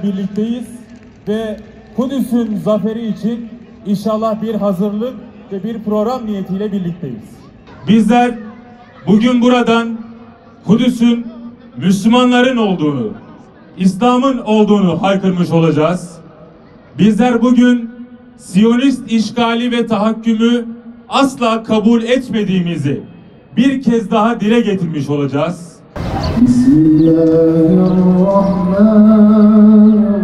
Birlikteyiz ve Kudüs'ün zaferi için inşallah bir hazırlık ve bir program niyetiyle birlikteyiz. Bizler bugün buradan Kudüs'ün Müslümanların olduğunu, İslam'ın olduğunu haykırmış olacağız. Bizler bugün Siyonist işgali ve tahakkümü asla kabul etmediğimizi bir kez daha dile getirmiş olacağız. Bismillahirrahmanirrahim.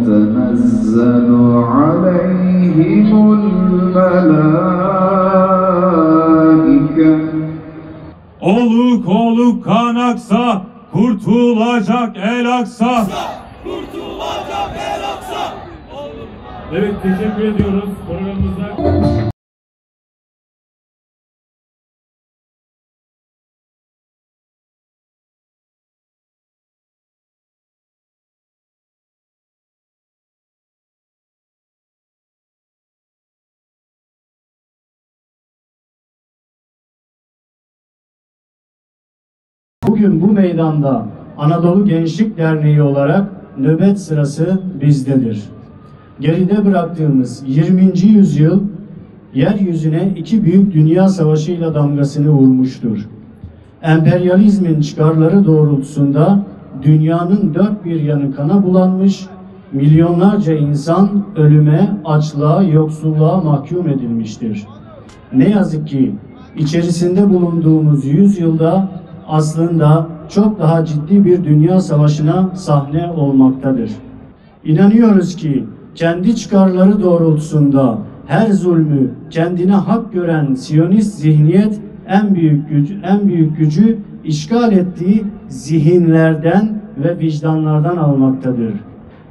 تتنزل عليهم الملائكة Oluk oluk kan aksa, kurtulacak el aksa. Kurtulacak el aksa. Evet, teşekkür ediyoruz programımıza. Bugün bu meydanda Anadolu Gençlik Derneği olarak nöbet sırası bizdedir. Geride bıraktığımız 20. yüzyıl yeryüzüne iki büyük dünya savaşıyla damgasını vurmuştur. Emperyalizmin çıkarları doğrultusunda dünyanın dört bir yanı kana bulanmış, milyonlarca insan ölüme, açlığa, yoksulluğa mahkum edilmiştir. Ne yazık ki içerisinde bulunduğumuz yüzyılda aslında çok daha ciddi bir dünya savaşına sahne olmaktadır. İnanıyoruz ki kendi çıkarları doğrultusunda her zulmü kendine hak gören Siyonist zihniyet en büyük gücü işgal ettiği zihinlerden ve vicdanlardan almaktadır.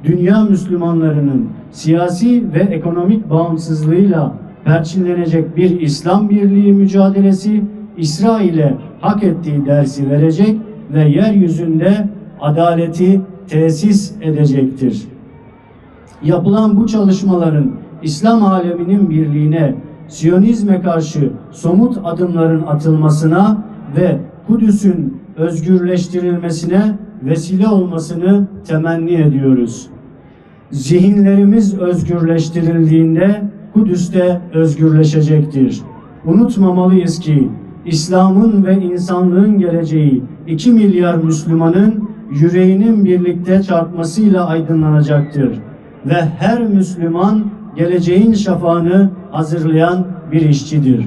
Dünya Müslümanlarının siyasi ve ekonomik bağımsızlığıyla perçinlenecek bir İslam birliği mücadelesi İsrail'e hak ettiği dersi verecek ve yeryüzünde adaleti tesis edecektir. Yapılan bu çalışmaların İslam aleminin birliğine, Siyonizme karşı somut adımların atılmasına ve Kudüs'ün özgürleştirilmesine vesile olmasını temenni ediyoruz. Zihinlerimiz özgürleştirildiğinde Kudüs'te özgürleşecektir. Unutmamalıyız ki İslam'ın ve insanlığın geleceği 2 milyar Müslümanın yüreğinin birlikte çarpmasıyla aydınlanacaktır. Ve her Müslüman geleceğin şafağını hazırlayan bir işçidir.